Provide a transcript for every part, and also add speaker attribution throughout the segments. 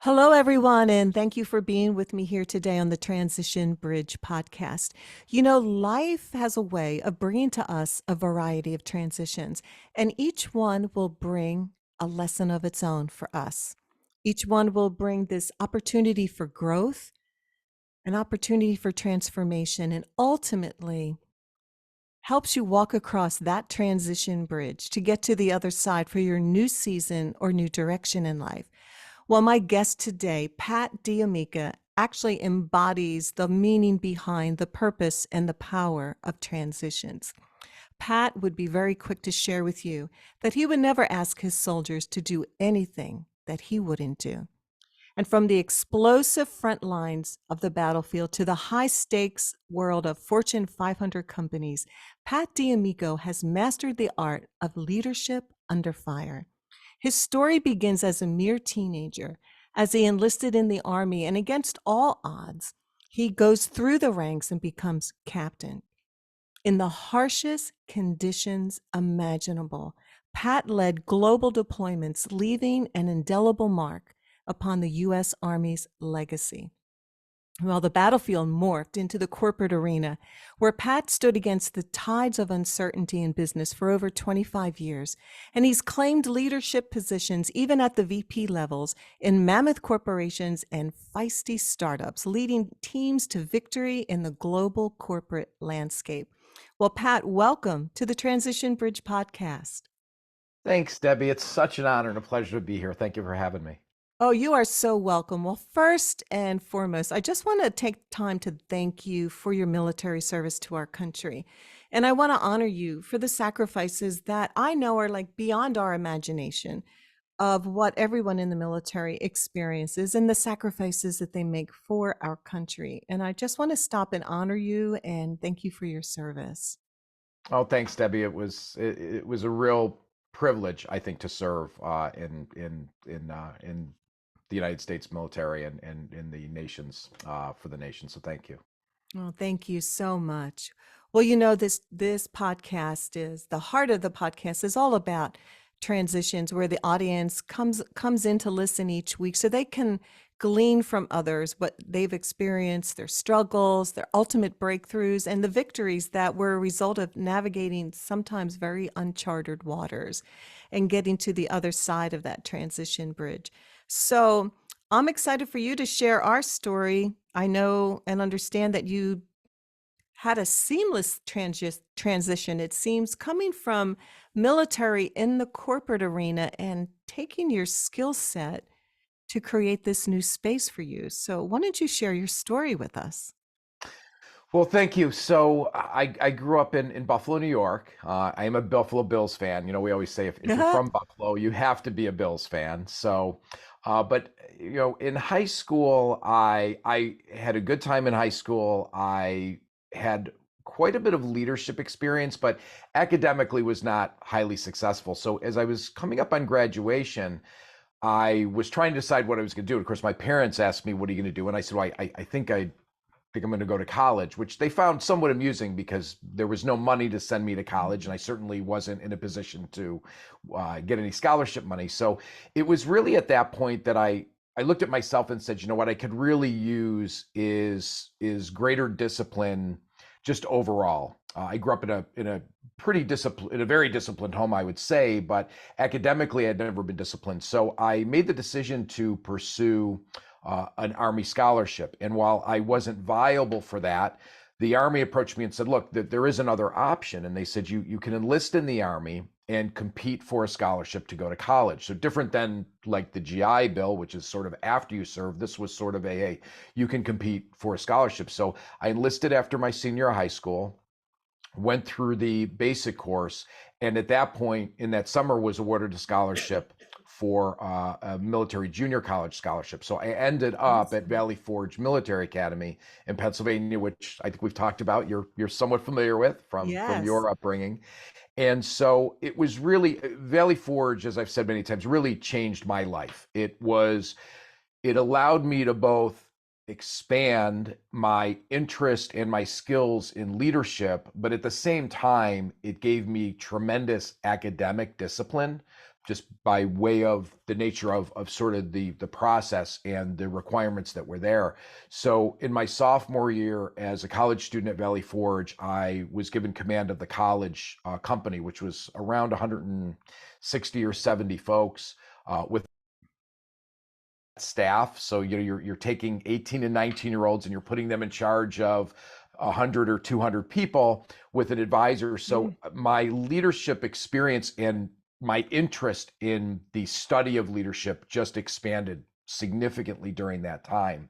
Speaker 1: Hello, everyone, and thank you for being with me here today on the Transition Bridge podcast. You know, life has a way of bringing to us a variety of transitions, and each one will bring a lesson of its own for us. Each one will bring this opportunity for growth, an opportunity for transformation, and ultimately helps you walk across that transition bridge to get to the other side for your new season or new direction in life. Well, my guest today, Pat D'Amica, actually embodies the meaning behind the purpose and the power of transitions. Pat would be very quick to share with you that he would never ask his soldiers to do anything that he wouldn't do. And from the explosive front lines of the battlefield to the high stakes world of Fortune 500 companies, Pat D'Amico has mastered the art of leadership under fire. His story begins as a mere teenager, as he enlisted in the Army, and against all odds, he goes through the ranks and becomes captain. In the harshest conditions imaginable, Pat led global deployments, leaving an indelible mark upon the U.S. Army's legacy. Well, the battlefield morphed into the corporate arena, where Pat stood against the tides of uncertainty in business for over 25 years. And he's claimed leadership positions, even at the VP levels, in mammoth corporations and feisty startups, leading teams to victory in the global corporate landscape. Well, Pat, welcome to the Transition Bridge podcast.
Speaker 2: Thanks, Debbie. It's such an honor and a pleasure to be here. Thank you for having me.
Speaker 1: Oh, you are so welcome. Well, first and foremost, I just want to take time to thank you for your military service to our country. And I want to honor you for the sacrifices that I know are like beyond our imagination of what everyone in the military experiences and the sacrifices that they make for our country. And I just want to stop and honor you and thank you for your service.
Speaker 2: Oh, thanks, Debbie. It was a real privilege, I think, to serve in the United States military and in the nations for the nation. So thank you.
Speaker 1: Well, thank you so much. Well, you know, this podcast is the heart of the podcast is all about transitions where the audience comes in to listen each week so they can glean from others what they've experienced, their struggles, their ultimate breakthroughs, and the victories that were a result of navigating sometimes very uncharted waters and getting to the other side of that transition bridge. So, I'm excited for you to share our story. I know and understand that you had a seamless transition, it seems, coming from military in the corporate arena and taking your skill set to create this new space for you. So, why don't you share your story with us?
Speaker 2: Well, thank you. So I grew up in Buffalo, New York. I am a Buffalo Bills fan. We always say if you're from Buffalo, you have to be a Bills fan. But in high school, I had a good time in high school. I had quite a bit of leadership experience, but academically was not highly successful. So as I was coming up on graduation, I was trying to decide what I was going to do. Of course, my parents asked me, "What are you going to do?" And I said, "Well, I think I'm going to go to college," which they found somewhat amusing because there was no money to send me to college, and I certainly wasn't in a position to get any scholarship money. So it was really at that point that I looked at myself and said, you know what, I could really use is greater discipline, just overall. I grew up in a very disciplined home, I would say, but academically, I'd never been disciplined. So I made the decision to pursue an Army scholarship. And while I wasn't viable for that, the Army approached me and said, look, there is another option. And they said, you can enlist in the Army and compete for a scholarship to go to college. So different than like the GI Bill, which is sort of after you serve, this was sort of you can compete for a scholarship. So I enlisted after my senior high school, went through the basic course, and at that point in that summer was awarded a scholarship for a military junior college scholarship. So I ended up at
Speaker 1: Awesome.
Speaker 2: Valley Forge Military Academy in Pennsylvania, which I think we've talked about. You're somewhat familiar with from
Speaker 1: Yes.
Speaker 2: your upbringing. And so it was really Valley Forge, as I've said many times, really changed my life. It allowed me to both expand my interest and my skills in leadership, but at the same time, it gave me tremendous academic discipline just by way of the nature of sort of the process and the requirements that were there. So in my sophomore year as a college student at Valley Forge, I was given command of the college company, which was around 160 or 70 folks with staff. So you're taking 18 and 19-year-olds and you're putting them in charge of 100 or 200 people with an advisor. So
Speaker 1: Mm.
Speaker 2: my leadership experience and my interest in the study of leadership just expanded significantly during that time.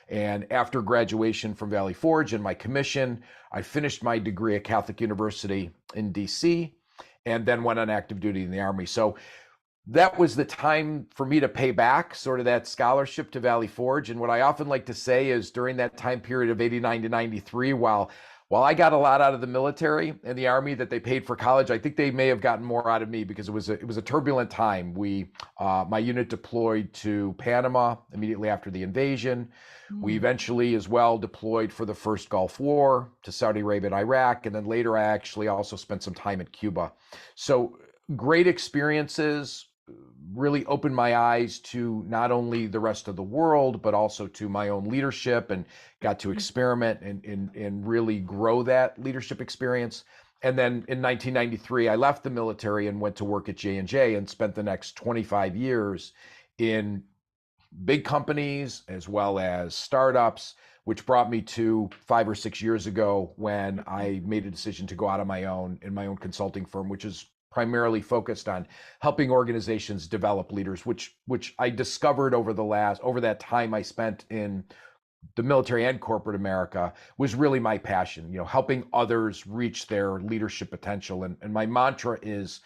Speaker 2: And after graduation from Valley Forge and my commission, I finished my degree at Catholic University in DC and then went on active duty in the Army. So that was the time for me to pay back sort of that scholarship to Valley Forge. And what I often like to say is during that time period of 89 to 93, while I got a lot out of the military and the Army that they paid for college, I think they may have gotten more out of me because it was a turbulent time. My unit deployed to Panama immediately after the invasion. We
Speaker 1: Mm.
Speaker 2: eventually as well deployed for the first Gulf War to Saudi Arabia and Iraq. And then later I actually also spent some time at Cuba. So great experiences, really opened my eyes to not only the rest of the world, but also to my own leadership, and got to experiment and really grow that leadership experience. And then in 1993, I left the military and went to work at J&J and spent the next 25 years in big companies as well as startups, which brought me to 5 or 6 years ago when I made a decision to go out on my own in my own consulting firm, which is primarily focused on helping organizations develop leaders, which I discovered over that time I spent in the military and corporate America was really my passion, helping others reach their leadership potential. And my mantra is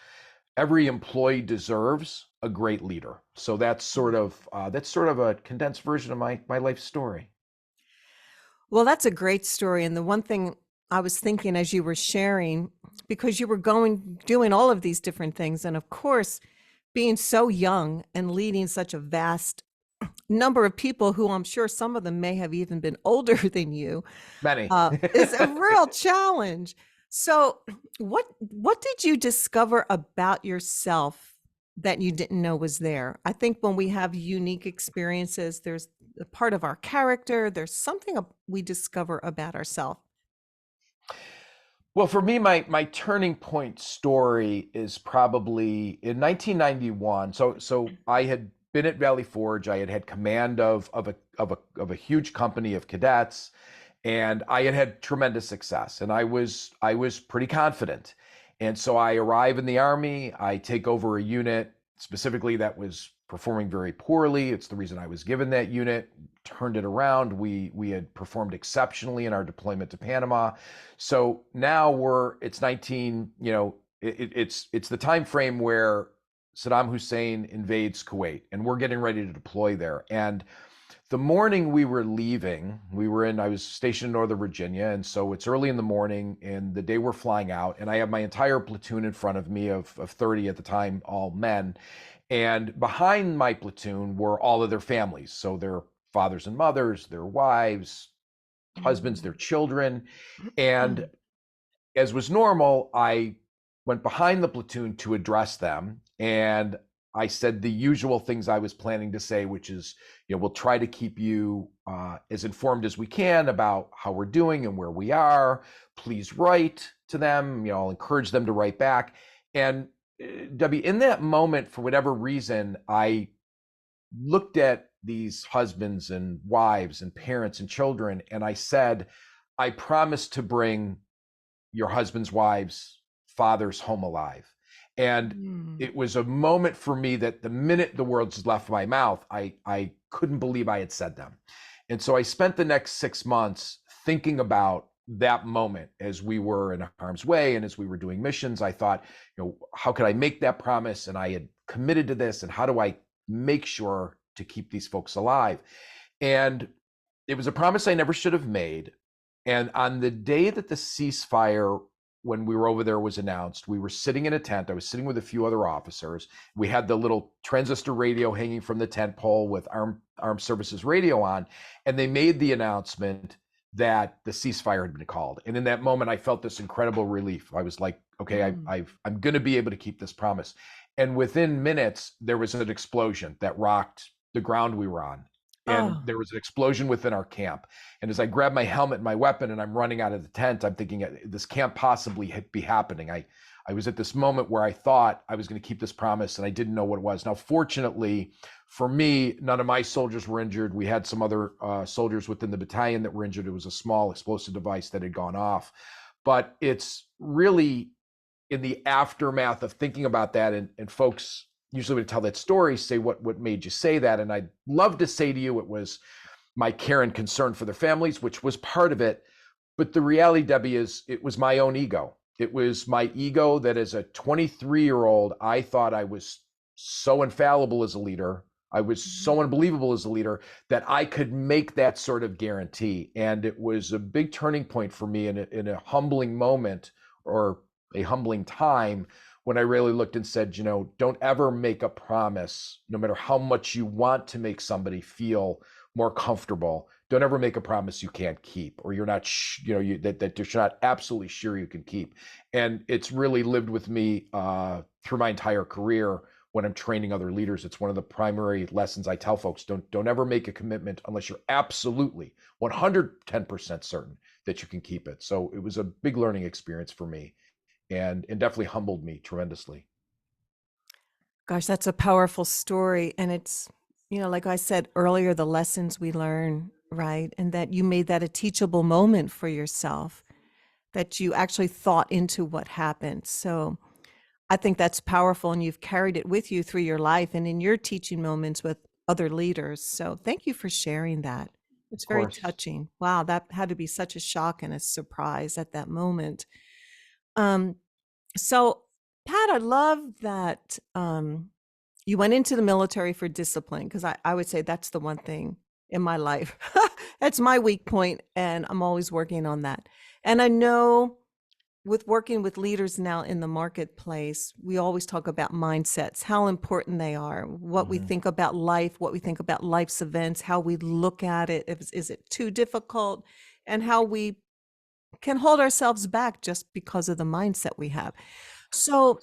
Speaker 2: every employee deserves a great leader. So that's sort of a condensed version of my life story.
Speaker 1: Well, that's a great story, and the one thing I was thinking as you were sharing, because you were doing all of these different things, and of course, being so young and leading such a vast number of people who I'm sure some of them may have even been older than you,
Speaker 2: Many.
Speaker 1: is a real challenge. So, what did you discover about yourself that you didn't know was there? I think when we have unique experiences, there's a part of our character, there's something we discover about ourselves.
Speaker 2: Well, for me, my turning point story is probably in 1991. So I had been at Valley Forge. I had had command of a huge company of cadets, and I had had tremendous success. And I was pretty confident. And so I arrive in the Army. I take over a unit specifically that was performing very poorly. It's the reason I was given that unit. Turned it around. We had performed exceptionally in our deployment to Panama. So now it's 19, it's the time frame where Saddam Hussein invades Kuwait and we're getting ready to deploy there. And the morning we were leaving, I was stationed in Northern Virginia. And so it's early in the morning and the day we're flying out. And I have my entire platoon in front of me of 30 at the time, all men. And behind my platoon were all of their families. So their fathers and mothers, their wives, husbands, their
Speaker 1: Mm.
Speaker 2: children. And as was normal, I went behind the platoon to address them. And I said the usual things I was planning to say, which is, we'll try to keep you as informed as we can about how we're doing and where we are. Please write to them. I'll encourage them to write back. And Debbie, in that moment, for whatever reason, I looked at these husbands and wives and parents and children, and I said, I promise to bring your husbands, wives, fathers home alive. And
Speaker 1: Mm.
Speaker 2: it was a moment for me that the minute the words left my mouth, I couldn't believe I had said them. And so I spent the next 6 months thinking about that moment as we were in harm's way and as we were doing missions. I thought, how could I make that promise? And I had committed to this, and how do I make sure to keep these folks alive? And it was a promise I never should have made. And on the day that the ceasefire, when we were over there, was announced, we were sitting in a tent. I was sitting with a few other officers. We had the little transistor radio hanging from the tent pole with armed services radio on, and they made the announcement that the ceasefire had been called. And in that moment, I felt this incredible relief. I was like, okay,
Speaker 1: Mm.
Speaker 2: I'm going to be able to keep this promise. And within minutes, there was an explosion that rocked the ground we were on. And
Speaker 1: Oh,
Speaker 2: there was an explosion within our camp. And as I grabbed my helmet and my weapon and I'm running out of the tent, I'm thinking, this can't possibly be happening. I was at this moment where I thought I was going to keep this promise and I didn't know what it was. Now, fortunately for me, none of my soldiers were injured. We had some other soldiers within the battalion that were injured. It was a small explosive device that had gone off. But it's really in the aftermath of thinking about that, and folks usually would tell that story, say what made you say that. And I'd love to say to you it was my care and concern for their families, which was part of it. But the reality, Debbie, is it was my own ego. It was my ego that as a 23-year-old, I thought I was so infallible as a leader. I was
Speaker 1: mhm.
Speaker 2: so unbelievable as a leader that I could make that sort of guarantee. And it was a big turning point for me in a humbling moment, or a humbling time, when I really looked and said, don't ever make a promise, no matter how much you want to make somebody feel more comfortable. Don't ever make a promise you can't keep, or you're not, that you're not absolutely sure you can keep. And it's really lived with me through my entire career. When I'm training other leaders, it's one of the primary lessons I tell folks. Don't ever make a commitment unless you're absolutely 110% certain that you can keep it. So it was a big learning experience for me, and definitely humbled me tremendously.
Speaker 1: Gosh, that's a powerful story. And it's, like I said earlier, the lessons we learn, right? And that you made that a teachable moment for yourself, that you actually thought into what happened. So I think that's powerful. And you've carried it with you through your life and in your teaching moments with other leaders. So thank you for sharing that. It's
Speaker 2: Of
Speaker 1: very
Speaker 2: course.
Speaker 1: touching. Wow, that had to be such a shock and a surprise at that moment. Um, so, Pat, I love that you went into the military for discipline, because I would say that's the one thing in my life. That's my weak point, and I'm always working on that. And I know with working with leaders now in the marketplace, we always talk about mindsets, how important they are, what we
Speaker 2: Mhm.
Speaker 1: think about life, what we think about life's events, how we look at it. Is it too difficult? And how we can hold ourselves back just because of the mindset we have. So,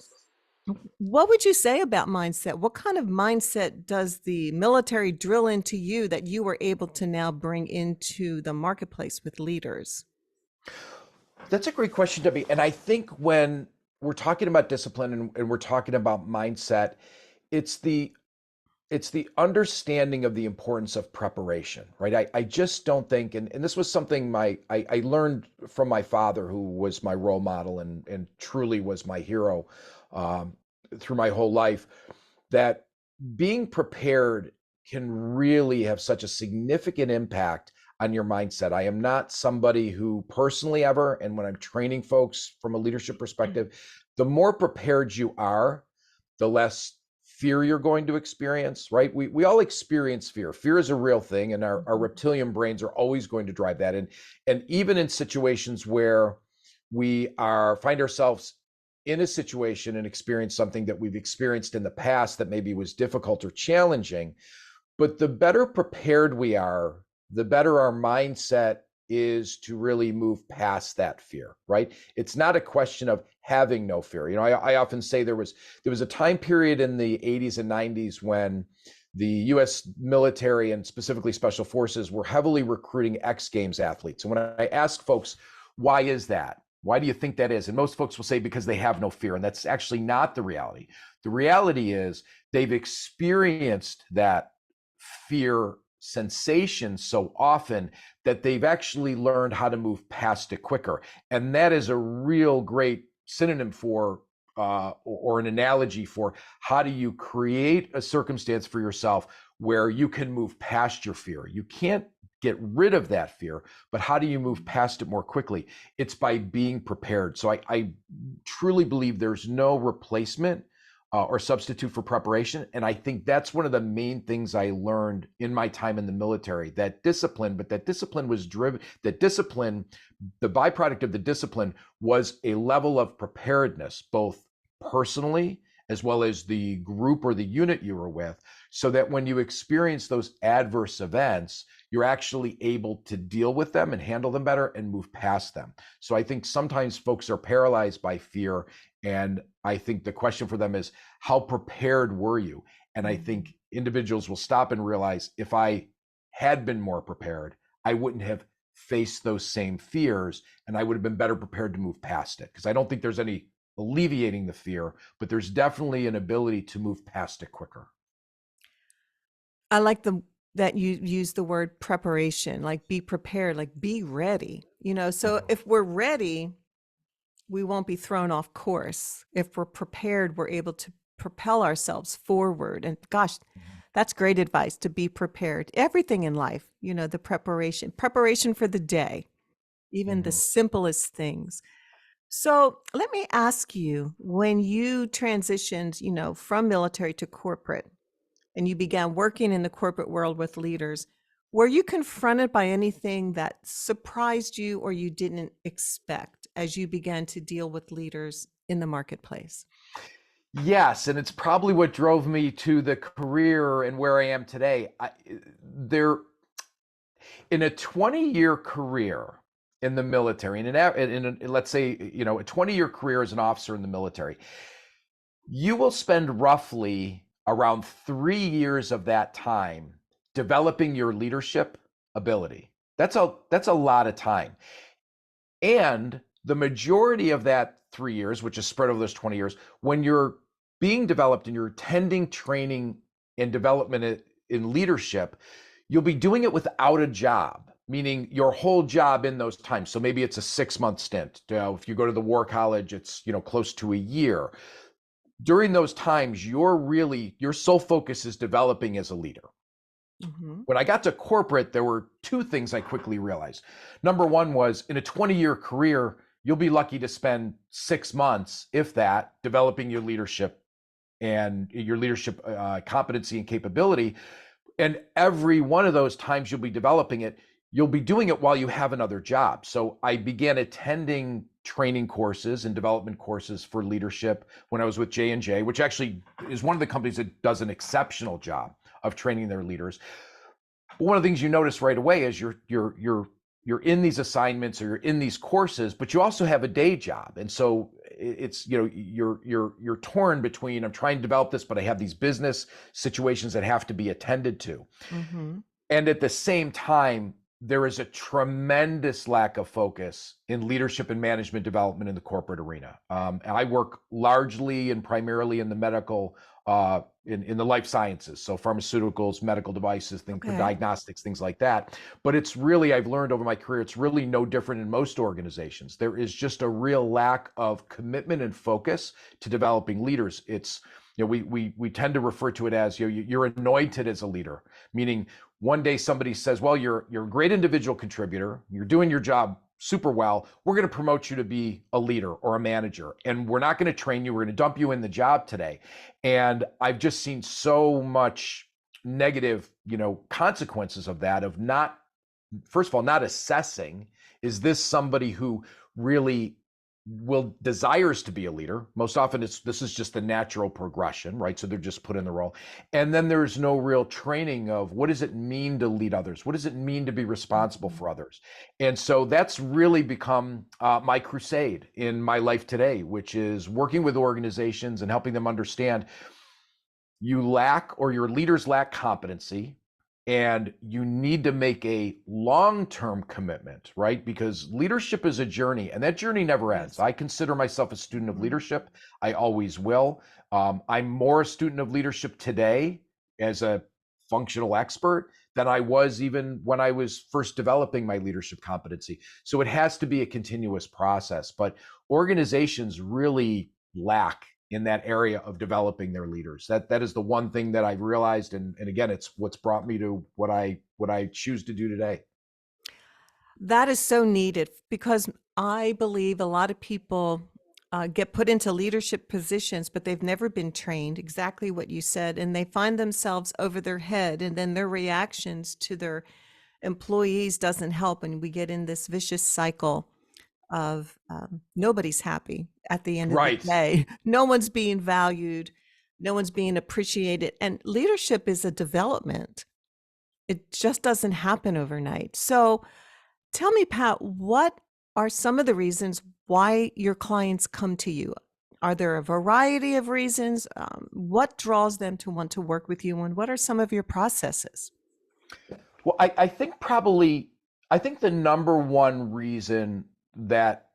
Speaker 1: what would you say about mindset? What kind of mindset does the military drill into you that you were able to now bring into the marketplace with leaders?
Speaker 2: That's a great question, Debbie. And I think when we're talking about discipline, and we're talking about mindset, it's the it's the understanding of the importance of preparation, right? I just don't think, and this was something I learned from my father, who was my role model and truly was my hero um, through my whole life, that being prepared can really have such a significant impact on your mindset. I am not somebody who personally ever, and when I'm training folks from a leadership perspective, the more prepared you are, the less fear you're going to experience, right? We all experience fear. Fear is a real thing, and our
Speaker 1: Mhm.
Speaker 2: reptilian brains are always going to drive that. And even in situations where we are find ourselves in a situation and experience something that we've experienced in the past that maybe was difficult or challenging, but the better prepared we are, the better our mindset is to really move past that fear, right? It's not a question of having no fear. I often say there was a time period in the 80s and 90s when the US military and specifically special forces were heavily recruiting X Games athletes. And when I ask folks, why is that? Why do you think that is? And most folks will say because they have no fear. And that's actually not the reality. The reality is they've experienced that fear sensation so often that they've actually learned how to move past it quicker. And that is a real great synonym for or an analogy for how do you create a circumstance for yourself where you can move past your fear. You can't get rid of that fear, but how do you move past it more quickly? It's by being prepared. So I truly believe there's no replacement or substitute for preparation. And I think that's one of the main things I learned in my time in the military, that discipline, but that discipline was driven, that discipline, the byproduct of the discipline was a level of preparedness, both personally as well as the group or the unit you were with, so that when you experience those adverse events, you're actually able to deal with them and handle them better and move past them. So I think sometimes folks are paralyzed by fear. And I think the question for them is, how prepared were you? And I
Speaker 1: Mhm.
Speaker 2: think individuals will stop and realize, if I had been more prepared, I wouldn't have faced those same fears, and I would have been better prepared to move past it. Because I don't think there's any alleviating the fear, but there's definitely an ability to move past it quicker.
Speaker 1: I like that you use the word preparation, like be prepared, like be ready. So
Speaker 2: Mhm.
Speaker 1: if we're ready, we won't be thrown off course. If we're prepared, we're able to propel ourselves forward. And gosh, that's great advice, to be prepared. Everything in life, the preparation for the day, even the
Speaker 2: Mhm.
Speaker 1: simplest things. So let me ask you, when you transitioned, from military to corporate, and you began working in the corporate world with leaders, were you confronted by anything that surprised you or you didn't expect as you began to deal with leaders in the marketplace?
Speaker 2: Yes, and it's probably what drove me to the career and where I am today. There, in a 20-year career in the military, let's say, a 20-year career as an officer in the military, you will spend roughly around 3 years of that time developing your leadership ability. That's a lot of time. And the majority of that 3 years, which is spread over those 20 years, when you're being developed and you're attending training and development in leadership, you'll be doing it without a job, meaning your whole job in those times. So maybe it's a 6-month stint. If you go to the war college, it's close to a year. During those times, your sole focus is developing as a leader.
Speaker 1: Mhm.
Speaker 2: When I got to corporate, there were two things I quickly realized. Number one was, in a 20-year career, you'll be lucky to spend 6 months, if that, developing your leadership and your leadership competency and capability. And every one of those times you'll be developing it, you'll be doing it while you have another job. So I began attending training courses and development courses for leadership when I was with J&J, which actually is one of the companies that does an exceptional job of training their leaders. But one of the things you notice right away is you're in these assignments or you're in these courses, but you also have a day job. And so it's, you're torn between, I'm trying to develop this, but I have these business situations that have to be attended to.
Speaker 1: Mhm.
Speaker 2: And at the same time, there is a tremendous lack of focus in leadership and management development in the corporate arena. And I work largely and primarily in the medical, in the life sciences, so pharmaceuticals, medical devices, things for
Speaker 1: Okay.
Speaker 2: diagnostics, things like that. But it's really, I've learned over my career, it's really no different in most organizations. There is just a real lack of commitment and focus to developing leaders. It's, we tend to refer to it as, you're anointed as a leader, meaning one day somebody says, well, you're a great individual contributor, you're doing your job super well, we're going to promote you to be a leader or a manager, and we're not going to train you, we're going to dump you in the job today. And I've just seen so much negative consequences of that, of not, first of all, not assessing, is this somebody who really desires to be a leader? Most often this is just the natural progression, right? So they're just put in the role. And then there's no real training of, what does it mean to lead others? What does it mean to be responsible
Speaker 1: Mhm.
Speaker 2: for others? And so that's really become my crusade in my life today, which is working with organizations and helping them understand, you lack, or your leaders lack, competency, and you need to make a long-term commitment, right? Because leadership is a journey, and that journey never ends.
Speaker 1: Yes.
Speaker 2: I consider myself a student of
Speaker 1: Mhm.
Speaker 2: leadership. I always will. I'm more a student of leadership today as a functional expert than I was even when I was first developing my leadership competency. So it has to be a continuous process, but organizations really lack in that area of developing their leaders. That is the one thing that I've realized, and again, it's what's brought me to what I choose to do today.
Speaker 1: That is so needed, because I believe a lot of people get put into leadership positions, but they've never been trained, exactly what you said, and they find themselves over their head, and then their reactions to their employees doesn't help, and we get in this vicious cycle of nobody's happy at the end of the
Speaker 2: Right.
Speaker 1: day. No one's being valued. No one's being appreciated. And leadership is a development. It just doesn't happen overnight. So tell me, Pat, what are some of the reasons why your clients come to you? Are there a variety of reasons? What draws them to want to work with you, and what are some of your processes?
Speaker 2: Well, I think probably, I think the number one reason that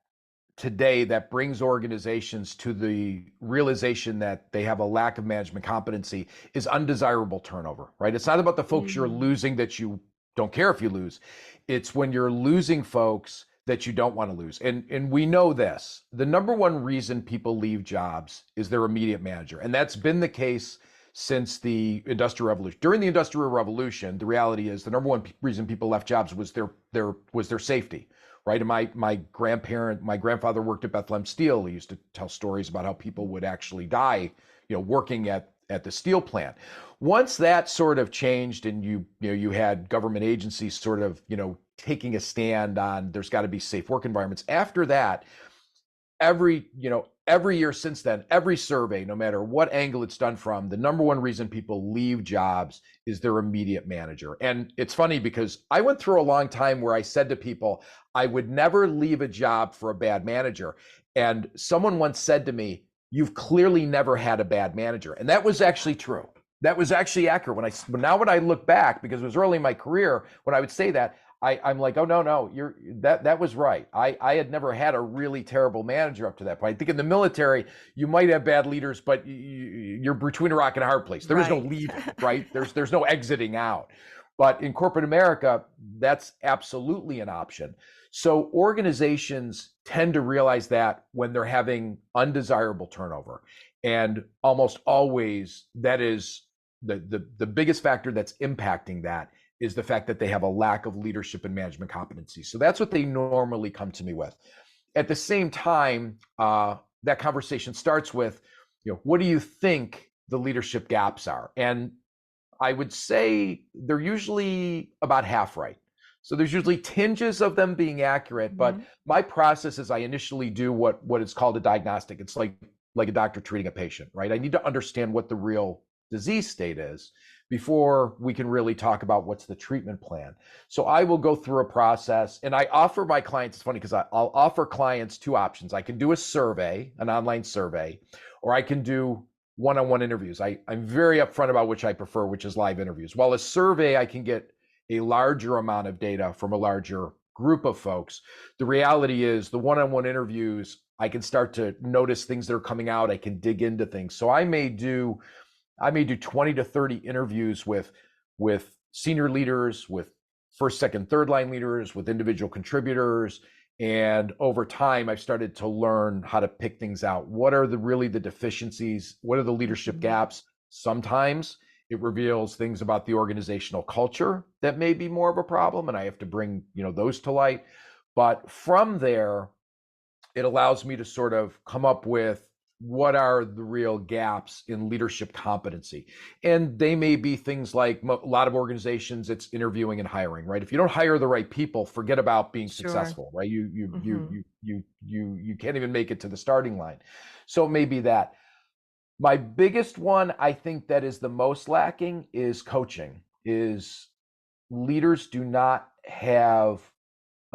Speaker 2: today that brings organizations to the realization that they have a lack of management competency is undesirable turnover, right? It's not about the folks you're
Speaker 1: Mm,
Speaker 2: losing that you don't care if you lose. It's when you're losing folks that you don't want to lose. And we know this. The number one reason people leave jobs is their immediate manager. And that's been the case since the Industrial Revolution. During the Industrial Revolution, the reality is the number one reason people left jobs was their safety, right? And my grandfather worked at Bethlehem Steel. He used to tell stories about how people would actually die, working at the steel plant. Once that sort of changed, and you had government agencies sort of taking a stand on there's got to be safe work environments. After that, every year since then, every survey, no matter what angle it's done from, the number one reason people leave jobs is their immediate manager. And it's funny because I went through a long time where I said to people, I would never leave a job for a bad manager. And someone once said to me, you've clearly never had a bad manager. And that was actually true. That was actually accurate. When I look back, because it was early in my career, when I would say that, I'm like, oh no, that was right. I had never had a really terrible manager up to that point. I think in the military, you might have bad leaders, but you're between a rock and a hard place. There is no
Speaker 1: right.
Speaker 2: leaving, right? There's no exiting out. But in corporate America, that's absolutely an option. So organizations tend to realize that when they're having undesirable turnover. And almost always that is the biggest factor that's impacting that is the fact that they have a lack of leadership and management competency. So that's what they normally come to me with. At the same time, that conversation starts with, what do you think the leadership gaps are? And I would say they're usually about half right. So there's usually tinges of them being accurate, but
Speaker 1: Mhm.
Speaker 2: my process is I initially do what is called a diagnostic. It's like a doctor treating a patient, right? I need to understand what the real disease state is before we can really talk about what's the treatment plan. So I will go through a process, and I offer my clients, it's funny because I'll offer clients two options. I can do a survey, an online survey, or I can do one-on-one interviews. I'm very upfront about which I prefer, which is live interviews. While a survey, I can get a larger amount of data from a larger group of folks. The reality is the one-on-one interviews, I can start to notice things that are coming out. I can dig into things. So I may do 20 to 30 interviews with senior leaders, with first, second, third line leaders, with individual contributors. And over time, I've started to learn how to pick things out. What are really the deficiencies? What are the leadership
Speaker 1: Mhm.
Speaker 2: gaps? Sometimes it reveals things about the organizational culture that may be more of a problem, and I have to bring those to light. But from there, it allows me to sort of come up with what are the real gaps in leadership competency. And they may be things like a lot of organizations, it's interviewing and hiring, right? If you don't hire the right people, forget about being
Speaker 1: Sure.
Speaker 2: successful, right? You you you
Speaker 1: Mhm.
Speaker 2: you you you you can't even make it to the starting line. So it may be that. My biggest one, I think that is the most lacking is coaching. Is leaders do not have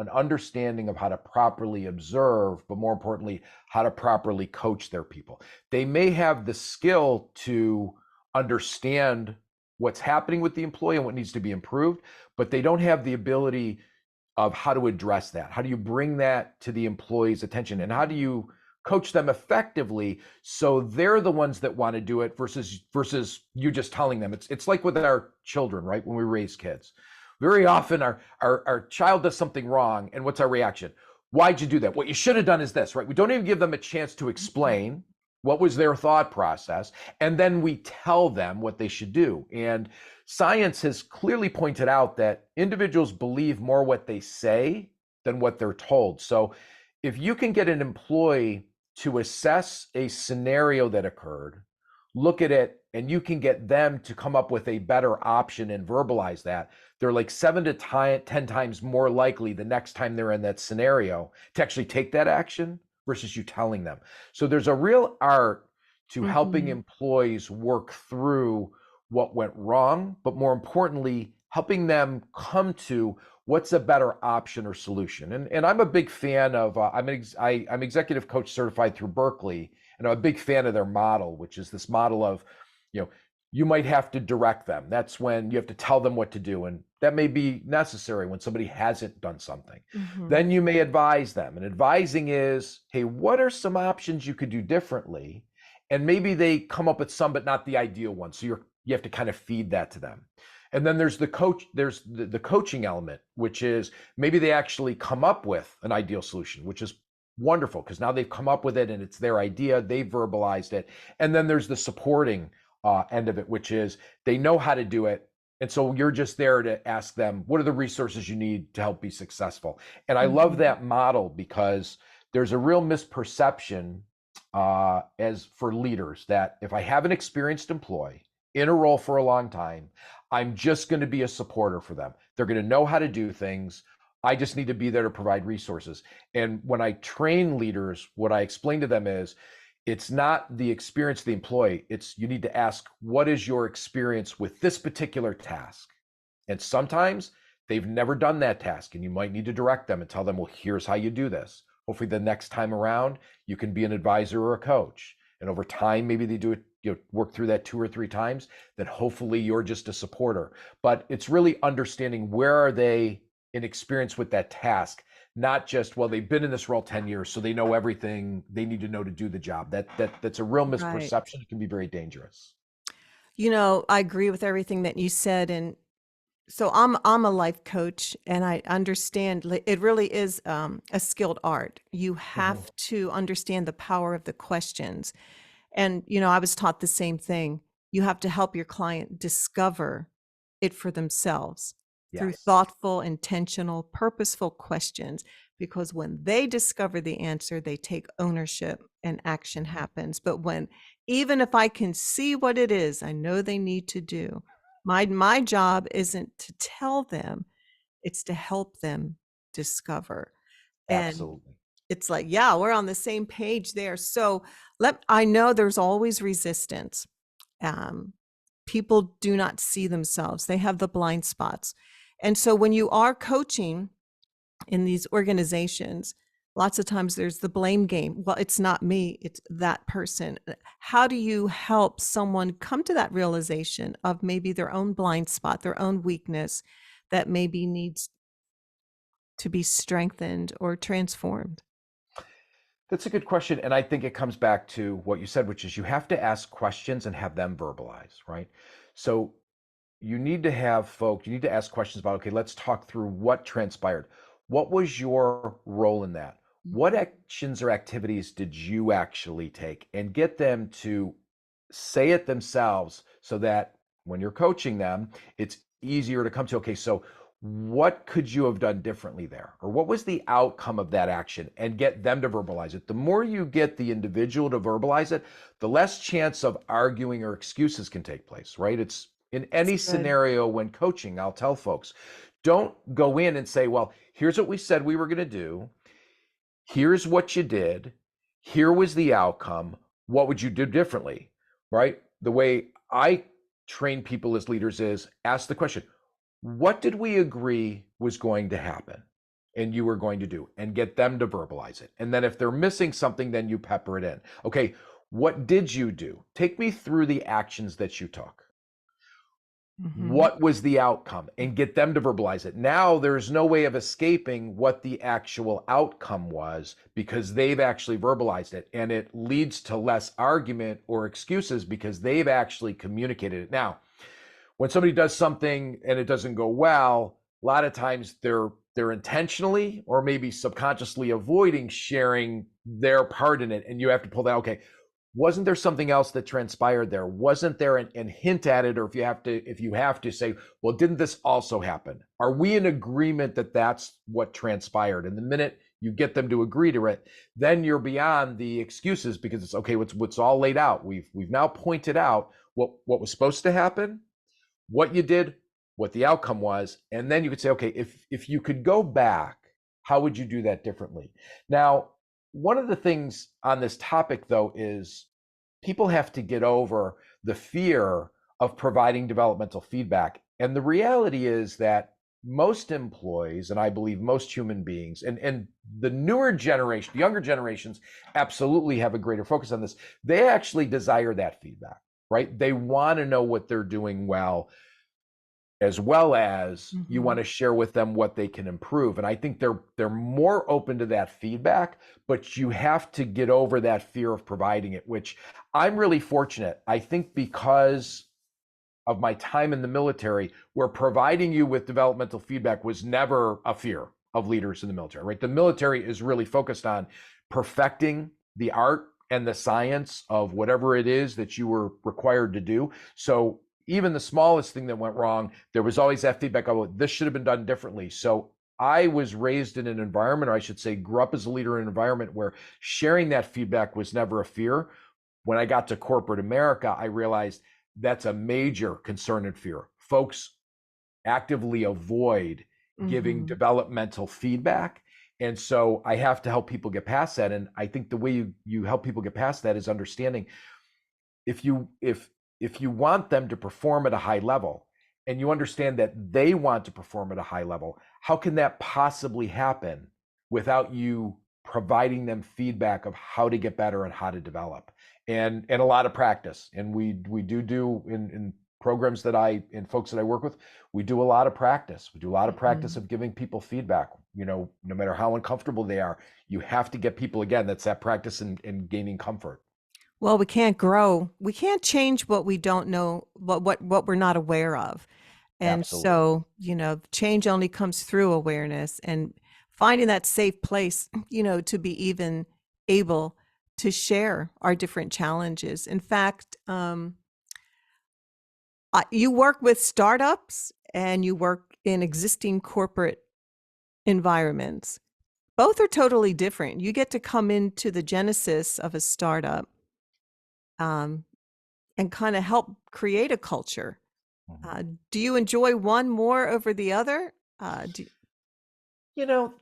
Speaker 2: an understanding of how to properly observe, but more importantly, how to properly coach their people. They may have the skill to understand what's happening with the employee and what needs to be improved, but they don't have the ability of how to address that. How do you bring that to the employee's attention? And how do
Speaker 1: Mhm.
Speaker 2: you coach them effectively so they're the ones that want to do it versus you just telling them? It's like with our children, right? When we raise kids. Very often our child does something wrong, and what's our reaction? Why'd you do that? What you should have done is this, right? We don't even give them a chance to
Speaker 1: Mhm.
Speaker 2: explain what was their thought process, and then we tell them what they should do. And science has clearly pointed out that individuals believe more what they say than what they're told. So if you can get an employee to assess a scenario that occurred, look at it, and you can get them to come up with a better option and verbalize that, they're like 7 to 10 times more likely the next time they're in that scenario to actually take that action versus you telling them. So there's a real art to helping
Speaker 1: Mhm.
Speaker 2: employees work through what went wrong, but more importantly, helping them come to what's a better option or solution. And I'm a big fan of, I'm executive coach certified through Berkeley, and I'm a big fan of their model, which is this model of, you know, you might have to direct them. That's when you have to tell them what to do. And that may be necessary when somebody hasn't done something.
Speaker 1: Mhm.
Speaker 2: Then you may advise them. And advising is, hey, what are some options you could do differently? And maybe they come up with some, but not the ideal one. So you have to kind of feed that to them. And then there's the coaching element, which is maybe they actually come up with an ideal solution, which is wonderful because now they've come up with it and it's their idea, they've verbalized it. And then there's the supporting end of it, which is they know how to do it. And so you're just there to ask them, what are the resources you need to help be successful? And I love
Speaker 1: Mhm.
Speaker 2: that model because there's a real misperception as for leaders that if I have an experienced employee in a role for a long time, I'm just going to be a supporter for them. They're going to know how to do things. I just need to be there to provide resources. And when I train leaders, what I explain to them is it's not the experience of the employee. It's you need to ask, what is your experience with this particular task? And sometimes they've never done that task, and you might need to direct them and tell them, well, here's how you do this. Hopefully, the next time around, you can be an advisor or a coach. And over time, maybe they do it, work through that 2 or 3 times. Then hopefully, you're just a supporter. But it's really understanding where are they in experience with that task, not just well, they've been in this role 10 years, so they know everything they need to know to do the job. That's a real
Speaker 1: Right.
Speaker 2: misperception. It can be very dangerous.
Speaker 1: I agree with everything that you said, and so I'm a life coach, and I understand it really is a skilled art. You
Speaker 2: Mhm.
Speaker 1: have to understand the power of the questions. And, I was taught the same thing. You have to help your client discover it for themselves through
Speaker 2: Yes,
Speaker 1: thoughtful, intentional, purposeful questions. Because when they discover the answer, they take ownership and action
Speaker 2: Mhm.
Speaker 1: happens. But even if I can see what it is, I know they need to do. My job isn't to tell them, it's to help them discover. And
Speaker 2: Absolutely.
Speaker 1: it's like, yeah, we're on the same page there. So I know there's always resistance. Um, People do not see themselves. They have the blind spots. And so when you are coaching in these organizations, lots of times there's the blame game. Well, it's not me, it's that person. How do you help someone come to that realization of maybe their own blind spot, their own weakness that maybe needs to be strengthened or transformed?
Speaker 2: That's a good question. And I think it comes back to what you said, which is you have to ask questions and have them verbalize, right? So you need to ask questions about, okay, let's talk through what transpired. What was your role in that? What
Speaker 1: Mhm.
Speaker 2: actions or activities did you actually take? And get them to say it themselves so that when you're coaching them, it's easier to come to, okay, so what could you have done differently there? Or what was the outcome of that action? And get them to verbalize it. The more you get the individual to verbalize it, the less chance of arguing or excuses can take place, right? It's in
Speaker 1: That's
Speaker 2: any
Speaker 1: good.
Speaker 2: scenario when coaching, I'll tell folks, don't go in and say, well, here's what we said we were going to do. Here's what you did. Here was the outcome. What would you do differently? Right? The way I train people as leaders is ask the question, what did we agree was going to happen and you were going to do? And get them to verbalize it. And then if they're missing something, then you pepper it in. Okay, what did you do? Take me through the actions that you took.
Speaker 1: Mhm.
Speaker 2: What was the outcome? And get them to verbalize it. Now there's no way of escaping what the actual outcome was because they've actually verbalized it, and it leads to less argument or excuses because they've actually communicated it. Now, when somebody does something and it doesn't go well, a lot of times they're intentionally or maybe subconsciously avoiding sharing their part in it, and you have to pull that, okay, wasn't there something else that transpired there? Wasn't there and hint at it? Or if you have to say, well, didn't this also happen? Are we in agreement that that's what transpired? And the minute you get them to agree to it, then you're beyond the excuses because it's okay, what's all laid out. We've now pointed out what was supposed to happen, what you did, what the outcome was, and then you could say, okay, if you could go back, how would you do that differently? Now, one of the things on this topic though is people have to get over the fear of providing developmental feedback. And the reality is that most employees, and I believe most human beings, and the newer generation, the younger generations, absolutely have a greater focus on this. They actually desire that feedback, right? They want to know what they're doing well, as well as you want
Speaker 1: Mhm.
Speaker 2: to share with them what they can improve. And I think they're more open to that feedback, but you have to get over that fear of providing it, which I'm really fortunate. I think because of my time in the military, where providing you with developmental feedback was never a fear of leaders in the military, right? The military is really focused on perfecting the art and the science of whatever it is that you were required to do. So even the smallest thing that went wrong, there was always that feedback, oh, this should have been done differently. So I was raised in an environment, or I should say, grew up as a leader in an environment where sharing that feedback was never a fear. When I got to corporate America, I realized that's a major concern and fear. Folks actively avoid giving
Speaker 1: Mhm.
Speaker 2: developmental feedback. And so I have to help people get past that. And I think the way you help people get past that is understanding if you want them to perform at a high level and you understand that they want to perform at a high level, how can that possibly happen without you providing them feedback of how to get better and how to develop, and a lot of practice. And we do in programs that I and folks that I work with, we do a lot of practice. We do a lot of practice
Speaker 1: Mhm.
Speaker 2: of giving people feedback. No matter how uncomfortable they are, you have to get people, again, that's that practice in gaining comfort.
Speaker 1: Well, we can't grow. We can't change what we don't know, what we're not aware of. And
Speaker 2: Absolutely.
Speaker 1: so, change only comes through awareness and finding that safe place, to be even able to share our different challenges. In fact, you work with startups and you work in existing corporate environments. Both are totally different. You get to come into the genesis of a startup, um, and kind of help create a culture.
Speaker 2: Mhm.
Speaker 1: Uh, do you enjoy one more over the other? Uh, do,
Speaker 2: You know,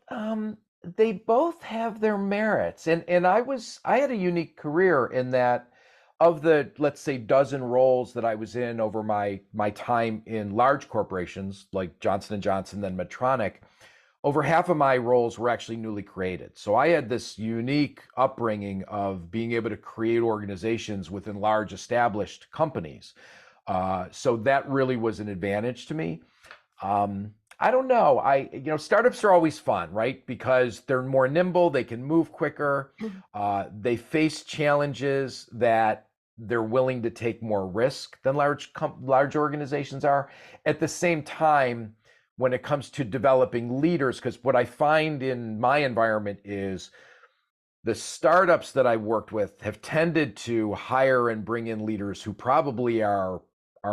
Speaker 2: they both have their merits, and I had a unique career in that, of the, let's say, dozen roles that I was in over my time in large corporations like Johnson and Johnson, then Medtronic, over half of my roles were actually newly created. So I had this unique upbringing of being able to create organizations within large established companies. So that really was an advantage to me. I don't know. Startups are always fun, right? Because they're more nimble, they can move quicker, they face challenges that they're willing to take more risk than large organizations are. At the same time, when it comes to developing leaders, because what I find in my environment is the startups that I worked with have tended to hire and bring in leaders who probably are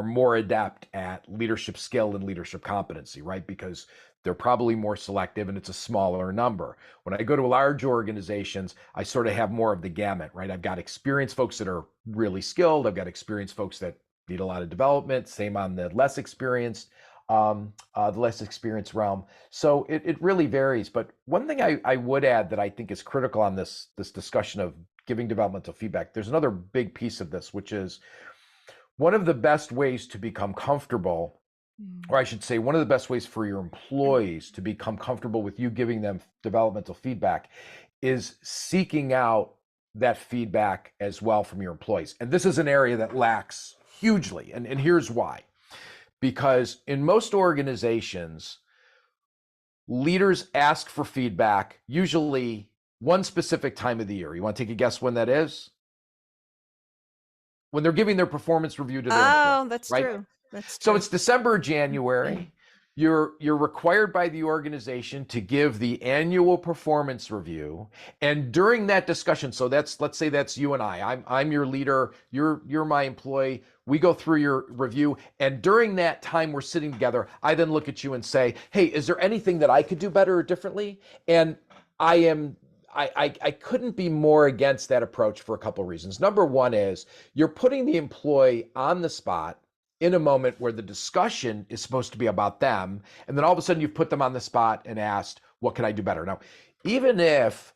Speaker 2: more adept at leadership skill and leadership competency, right? Because they're probably more selective and it's a smaller number. When I go to large organizations, I sort of have more of the gamut, right? I've got experienced folks that are really skilled. I've got experienced folks that need a lot of development. Same on the less experienced realm. So it really varies. But one thing I would add that I think is critical on this discussion of giving developmental feedback, there's another big piece of this, which is one of the best ways to become comfortable,
Speaker 1: Mm.
Speaker 2: or I should say, one of the best ways for your employees to become comfortable with you giving them developmental feedback is seeking out that feedback as well from your employees. And this is an area that lacks hugely. And here's why. Because in most organizations, leaders ask for feedback usually one specific time of the year. You want to take a guess when that is? When they're giving their performance review to their employees,
Speaker 1: Oh, that's
Speaker 2: right?
Speaker 1: true. That's
Speaker 2: So
Speaker 1: true.
Speaker 2: it's December, January. You're required by the organization to give the annual performance review, and during that discussion, so let's say that's you and I. I'm your leader. You're my employee. We go through your review, and during that time we're sitting together, I then look at you and say, "Hey, is there anything that I could do better or differently?" And I am I couldn't be more against that approach for a couple of reasons. Number one is you're putting the employee on the spot in a moment where the discussion is supposed to be about them. And then all of a sudden you've put them on the spot and asked, what can I do better? Now, even if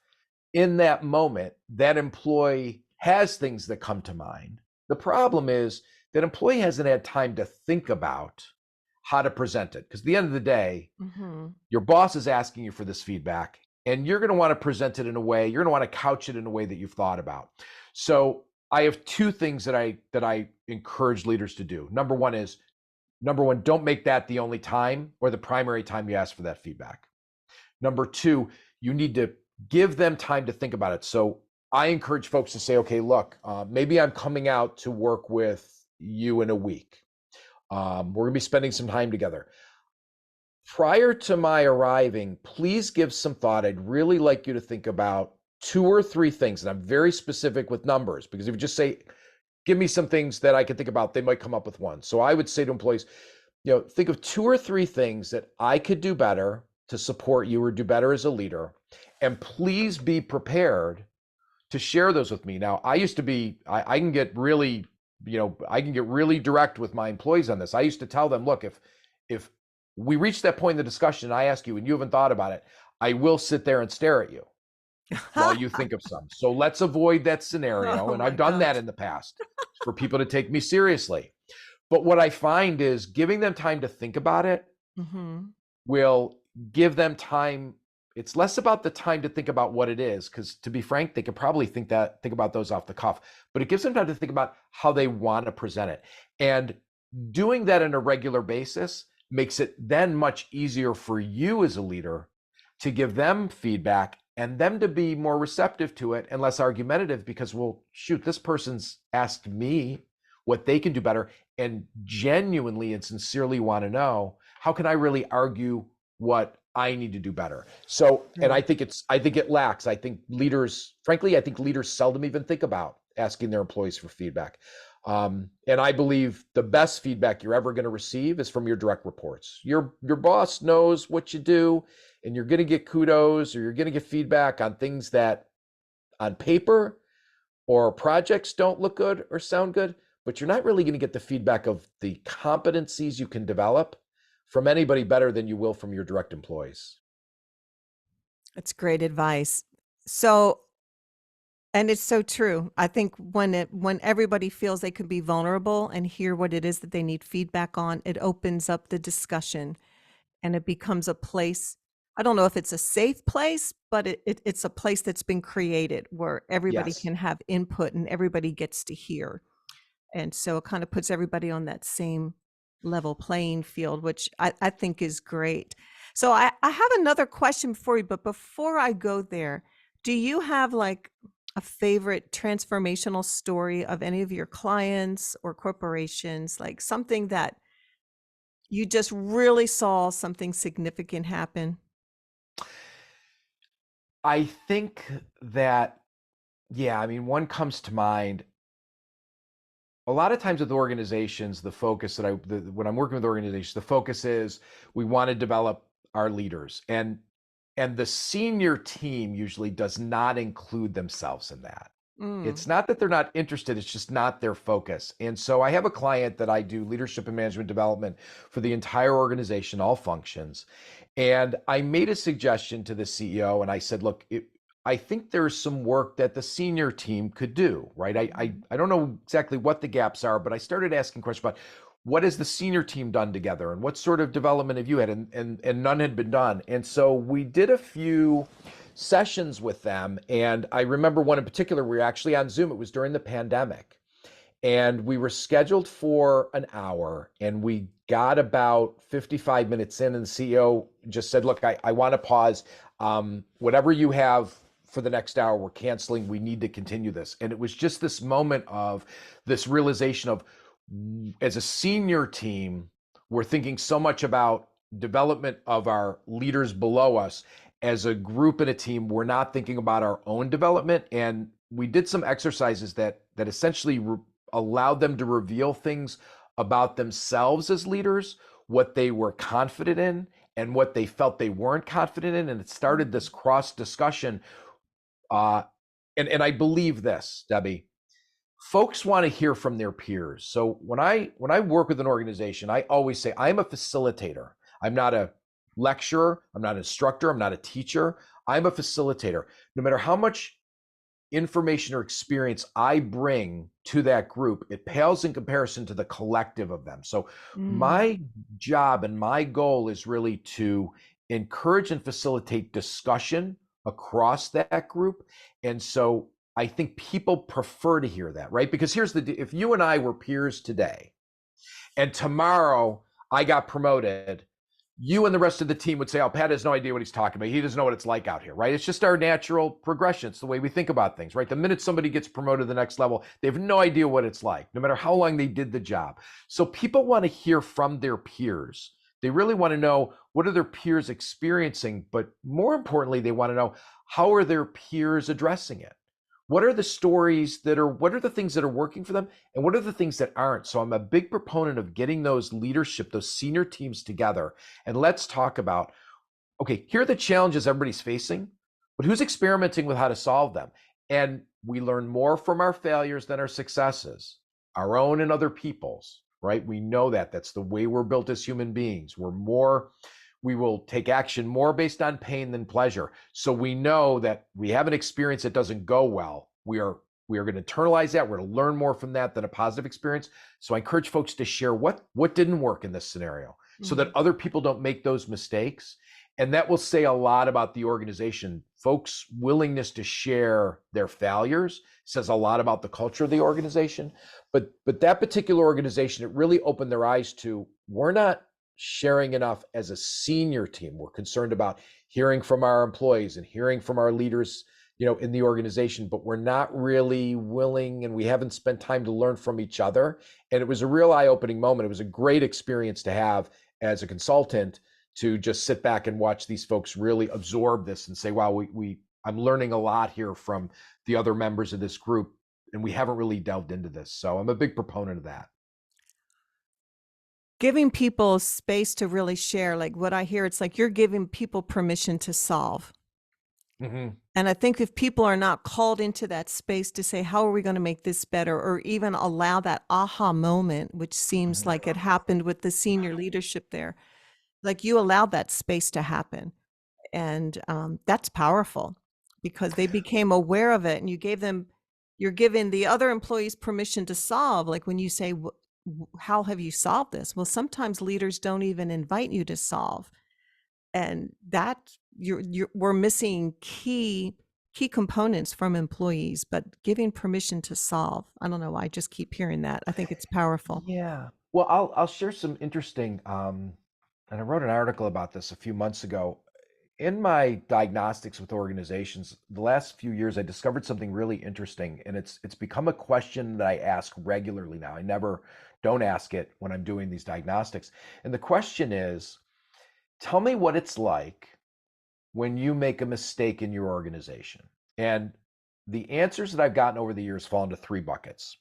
Speaker 2: in that moment that employee has things that come to mind. The problem is that employee hasn't had time to think about how to present it. Because at the end of the day,
Speaker 1: Mhm.
Speaker 2: your boss is asking you for this feedback, and you're going to want to present it in a way, you're going to want to couch it in a way that you've thought about. So I have two things that I encourage leaders to do. Number one, don't make that the only time or the primary time you ask for that feedback. Number two, you need to give them time to think about it. So I encourage folks to say, okay, look, maybe I'm coming out to work with you in a week. We're going to be spending some time together. Prior to my arriving, please give some thought. I'd really like you to think about two or three things. And I'm very specific with numbers, because if you just say, give me some things that I can think about, they might come up with one. So I would say to employees, think of two or three things that I could do better to support you or do better as a leader. And please be prepared to share those with me. Now, I used to be, I can get really, I can get really direct with my employees on this. I used to tell them, look, if we reach that point in the discussion, I ask you and you haven't thought about it, I will sit there and stare at you while you think of some. So let's avoid that scenario.
Speaker 1: Oh
Speaker 2: And
Speaker 1: my
Speaker 2: I've done that
Speaker 1: gosh.
Speaker 2: in the past for people to take me seriously. But what I find is giving them time to think about it
Speaker 1: Mhm.
Speaker 2: will give them time. It's less about the time to think about what it is, because to be frank, they could probably think about those off the cuff, but it gives them time to think about how they want to present it. And doing that on a regular basis makes it then much easier for you as a leader to give them feedback and them to be more receptive to it and less argumentative, because, well, shoot, this person's asked me what they can do better and genuinely and sincerely want to know, how can I really argue what I need to do better? So, and
Speaker 1: Right.
Speaker 2: I think it lacks. I think leaders, frankly, I think leaders seldom even think about asking their employees for feedback. And I believe the best feedback you're ever going to receive is from your direct reports. Your boss knows what you do, and you're going to get kudos or you're going to get feedback on things that on paper or projects don't look good or sound good, but you're not really going to get the feedback of the competencies you can develop from anybody better than you will from your direct employees.
Speaker 1: That's great advice. So, and it's so true. I think when everybody feels they can be vulnerable and hear what it is that they need feedback on, it opens up the discussion and it becomes a place. I don't know if it's a safe place, but it's a place that's been created where everybody
Speaker 2: Yes.
Speaker 1: can have input and everybody gets to hear. And so it kind of puts everybody on that same level playing field, which I think is great. So I have another question for you, but before I go there, do you have like a favorite transformational story of any of your clients or corporations, like something that you just really saw something significant happen?
Speaker 2: I think that, yeah, I mean, one comes to mind. A lot of times with organizations, the focus when I'm working with organizations, the focus is we want to develop our leaders, and the senior team usually does not include themselves in that.
Speaker 1: Mm.
Speaker 2: It's not that they're not interested, it's just not their focus. And so I have a client that I do leadership and management development for the entire organization, all functions. And I made a suggestion to the CEO and I said, look, I think there's some work that the senior team could do, right? I don't know exactly what the gaps are, but I started asking questions about what has the senior team done together and what sort of development have you had? And none had been done. And so we did a few sessions with them. And I remember one in particular, we were actually on Zoom. It was during the pandemic. And we were scheduled for an hour and we got about 55 minutes in, and the CEO just said, look, I want to pause. Whatever you have for the next hour, we're canceling. We need to continue this. And it was just this moment of this realization of, as a senior team, we're thinking so much about development of our leaders below us. As a group and a team, we're not thinking about our own development. And we did some exercises that essentially allowed them to reveal things about themselves as leaders, what they were confident in and what they felt they weren't confident in. And it started this cross discussion. Uh, and I believe this, Debbie, folks want to hear from their peers. So when I work with an organization, I always say I'm a facilitator. I'm not a lecturer, I'm not an instructor, I'm not a teacher. I'm a facilitator. No matter how much information or experience I bring to that group, it pales in comparison to the collective of them. So
Speaker 1: Mm.
Speaker 2: my job and my goal is really to encourage and facilitate discussion across that group. And so I think people prefer to hear that, right? Because if you and I were peers today and tomorrow I got promoted, you and the rest of the team would say, oh, Pat has no idea what he's talking about. He doesn't know what it's like out here, right? It's just our natural progression. It's the way we think about things, right? The minute somebody gets promoted to the next level, they have no idea what it's like, no matter how long they did the job. So people want to hear from their peers. They really want to know, what are their peers experiencing? But more importantly, they want to know, how are their peers addressing it? What are the what are the things that are working for them? And what are the things that aren't? So I'm a big proponent of getting those senior teams together. And let's talk about, okay, here are the challenges everybody's facing, but who's experimenting with how to solve them? And we learn more from our failures than our successes, our own and other people's, right? We know that. That's the way we're built as human beings. We will take action more based on pain than pleasure. So we know that we have an experience that doesn't go well. We are going to internalize that. We're going to learn more from that than a positive experience. So I encourage folks to share what didn't work in this scenario so that other people don't make those mistakes. And that will say a lot about the organization. Folks' willingness to share their failures says a lot about the culture of the organization. But that particular organization, it really opened their eyes to, we're not sharing enough as a senior team. We're concerned about hearing from our employees and hearing from our leaders, in the organization, but we're not really willing, and we haven't spent time to learn from each other. And it was a real eye-opening moment. It was a great experience to have as a consultant, to just sit back and watch these folks really absorb this and say, wow, I'm learning a lot here from the other members of this group, and we haven't really delved into this. So I'm a big proponent of that.
Speaker 1: Giving people space to really share, like what I hear, it's like you're giving people permission to solve.
Speaker 2: Mm-hmm.
Speaker 1: And I think if people are not called into that space to say, how are we going to make this better? Or even allow that aha moment, which seems like it happened with the senior leadership there, like you allowed that space to happen. And that's powerful because they became aware of it, and you're giving the other employees permission to solve. Like when you say, how have you solved this? Well, sometimes leaders don't even invite you to solve. And that we're missing key components from employees, but giving permission to solve. I don't know why I just keep hearing that. I think it's powerful.
Speaker 2: Yeah. Well, I'll share some interesting, and I wrote an article about this a few months ago. In my diagnostics with organizations, the last few years, I discovered something really interesting, and it's become a question that I ask regularly now. I never don't ask it when I'm doing these diagnostics. And the question is, tell me what it's like when you make a mistake in your organization. And the answers that I've gotten over the years fall into three buckets.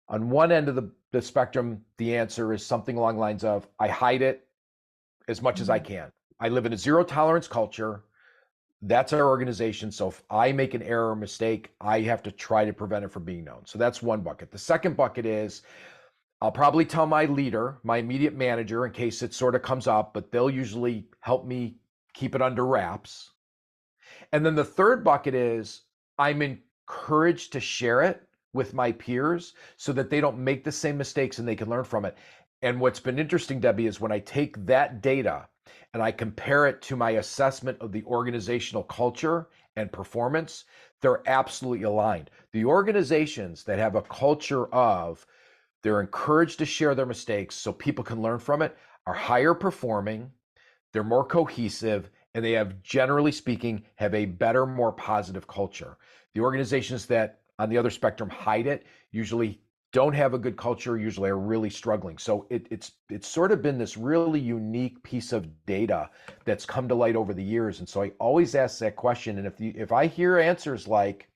Speaker 2: On one end of the spectrum, the answer is something along the lines of, I hide it as much as I can. I live in a zero tolerance culture. That's our organization. So if I make an error or mistake, I have to try to prevent it from being known. So that's one bucket. The second bucket is, I'll probably tell my leader, my immediate manager, in case it sort of comes up, but they'll usually help me keep it under wraps. And then the third bucket is, I'm encouraged to share it with my peers so that they don't make the same mistakes and they can learn from it. And what's been interesting, Debbie, is when I take that data and I compare it to my assessment of the organizational culture and performance, they're absolutely aligned. The organizations that have a culture of, they're encouraged to share their mistakes so people can learn from it, are higher performing, they're more cohesive, and they have, generally speaking, have a better, more positive culture. The organizations that on the other spectrum hide it usually don't have a good culture, usually are really struggling. So it's sort of been this really unique piece of data that's come to light over the years. And so I always ask that question. And if I hear answers like,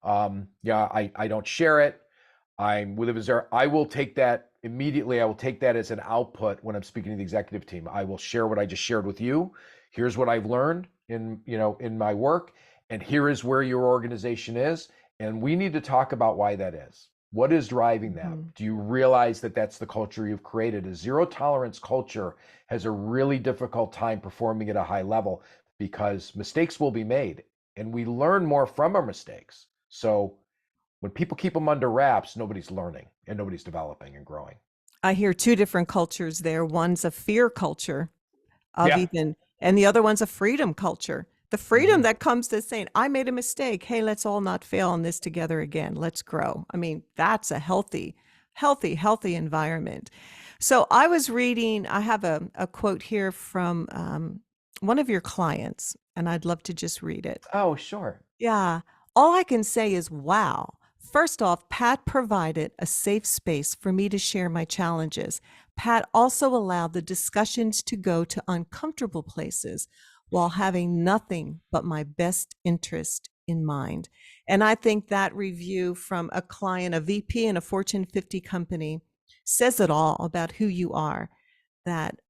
Speaker 2: I don't share it, I will take that immediately. I will take that as an output when I'm speaking to the executive team. I will share what I just shared with you. Here's what I've learned in my work, and here is where your organization is. And we need to talk about why that is. What is driving that? Do you realize that that's the culture you've created? A zero tolerance culture has a really difficult time performing at a high level because mistakes will be made. and we learn more from our mistakes. So when people keep them under wraps, nobody's learning and nobody's developing and growing.
Speaker 1: I hear two different cultures there. One's a fear culture of
Speaker 2: Yeah.
Speaker 1: even, and the other one's a freedom culture. The freedom
Speaker 2: Hmm.
Speaker 1: that comes to saying, I made a mistake. Hey, let's all not fail on this together again. Let's grow. I mean, that's a healthy environment. So I was reading, I have a quote here from one of your clients, and I'd love to just read it.
Speaker 2: Oh, sure.
Speaker 1: Yeah. All I can say is, wow. First off, Pat provided a safe space for me to share my challenges. Pat also allowed the discussions to go to uncomfortable places while having nothing but my best interest in mind. And I think that review from a client, a VP in a Fortune 50 company, says it all about who you are, that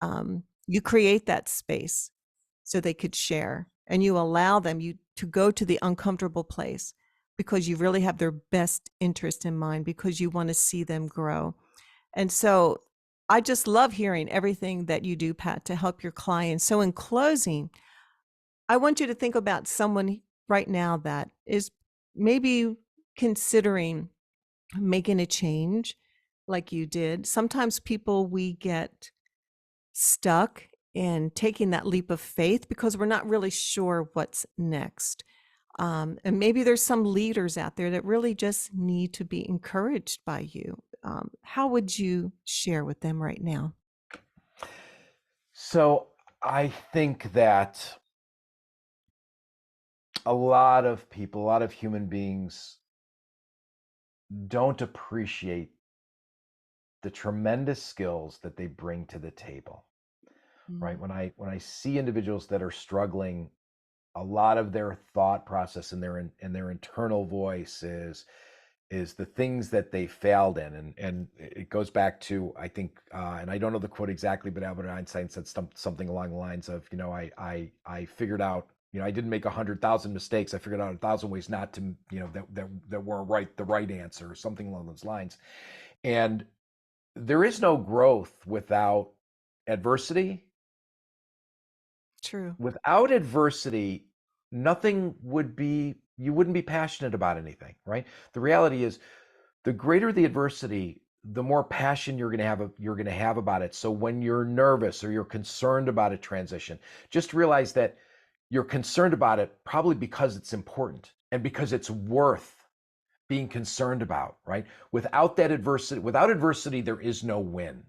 Speaker 1: you create that space so they could share, and you allow them you to go to the uncomfortable place because you really have their best interest in mind, because you want to see them grow. And so I just love hearing everything that you do, Pat, to help your clients. So in closing, I want you to think about someone right now that is maybe considering making a change like you did. Sometimes people, we get stuck in taking that leap of faith because we're not really sure what's next. And maybe there's some leaders out there that really just need to be encouraged by you. How would you share with them right now?
Speaker 2: So I think that a lot of people, a lot of human beings don't appreciate the tremendous skills that they bring to the table, right?
Speaker 1: Mm,
Speaker 2: When I see individuals that are struggling, a lot of their thought process and their internal voice is the things that they failed in, and it goes back to, I think, and I don't know the quote exactly, but Albert Einstein said something along the lines of, I figured out, I didn't make 100,000 mistakes. I figured out 1,000 ways not to, that weren't the right answer, or something along those lines. And there is no growth without adversity.
Speaker 1: true.
Speaker 2: Without adversity, you wouldn't be passionate about anything, right? The reality is, the greater the adversity, the more passion you're going to have about it. So when you're nervous or you're concerned about a transition, just realize that you're concerned about it probably because it's important and because it's worth being concerned about, right? Without adversity, there is no win,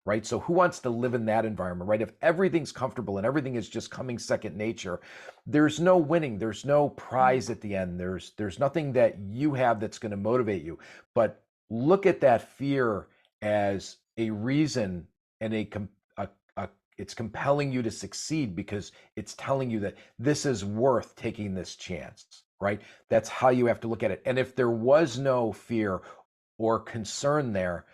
Speaker 2: right? So who wants to live in that environment, right? If everything's comfortable and everything is just coming second nature, there's no winning, there's no
Speaker 1: Mm.
Speaker 2: prize at the end. There's nothing that you have that's going to motivate you. But look at that fear as a reason, and it's compelling you to succeed because it's telling you that this is worth taking this chance, right? That's how you have to look at it. And if there was no fear or concern there,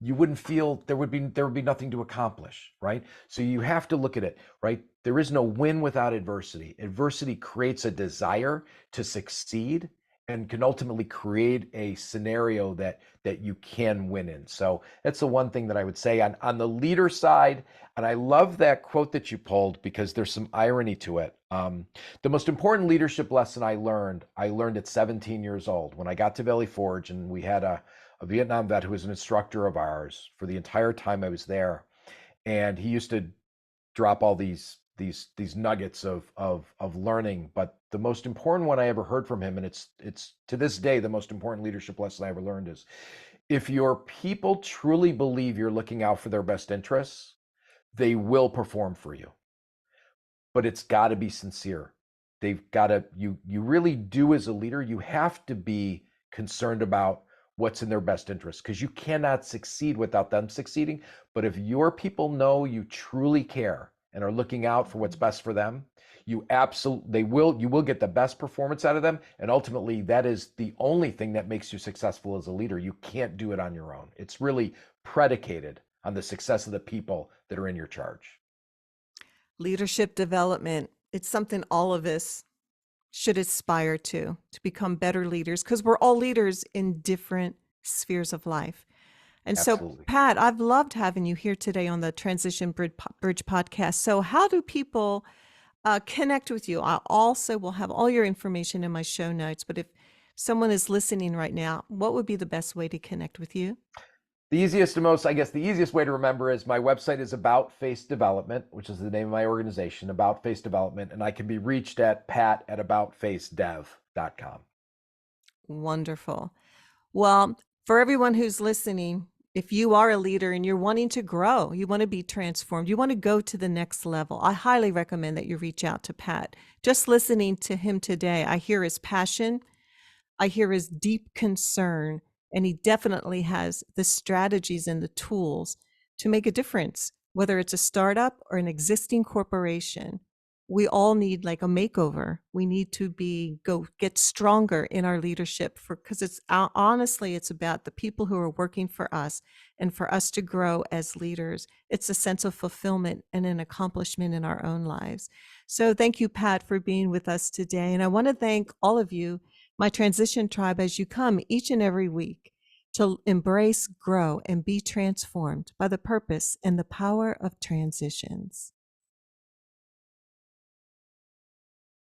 Speaker 2: you wouldn't feel there would be nothing to accomplish, right? So you have to look at it, right? There is no win without adversity. Adversity creates a desire to succeed and can ultimately create a scenario that you can win in. So that's the one thing that I would say on the leader side. And I love that quote that you pulled because there's some irony to it. The most important leadership lesson I learned at 17 years old when I got to Valley Forge, and we had a Vietnam vet who was an instructor of ours for the entire time I was there. And he used to drop all these nuggets of learning. But the most important one I ever heard from him, and it's to this day the most important leadership lesson I ever learned, is if your people truly believe you're looking out for their best interests, they will perform for you. But it's got to be sincere. They've got to you really do, as a leader, you have to be concerned about what's in their best interest, because you cannot succeed without them succeeding. But if your people know you truly care and are looking out for what's best for them, you will get the best performance out of them, and ultimately that is the only thing that makes you successful as a leader. You can't do it on your own. It's really predicated on the success of the people that are in your charge.
Speaker 1: Leadership development, it's something all of us should aspire to become better leaders, because we're all leaders in different spheres of life. And so,
Speaker 2: Absolutely.
Speaker 1: Pat, I've loved having you here today on the Bridge podcast. So, how do people connect with you. I also will have all your information in my show notes. But if someone is listening right now, what would be the best way to connect with you?
Speaker 2: The easiest and most, I guess, the easiest way to remember is my website is About Face Development, which is the name of my organization, About Face Development, and I can be reached at pat@aboutfacedev.com.
Speaker 1: Wonderful. Well, for everyone who's listening, if you are a leader and you're wanting to grow, you want to be transformed, you want to go to the next level, I highly recommend that you reach out to Pat. Just listening to him today, I hear his passion, I hear his deep concern, and he definitely has the strategies and the tools to make a difference, whether it's a startup or an existing corporation. We all need like a makeover. We need to go get stronger in our leadership for because it's honestly it's about the people who are working for us and for us to grow as leaders. It's a sense of fulfillment and an accomplishment in our own lives. So thank you, Pat, for being with us today. And I want to thank all of you, my transition tribe, as you come each and every week to embrace, grow, and be transformed by the purpose and the power of transitions.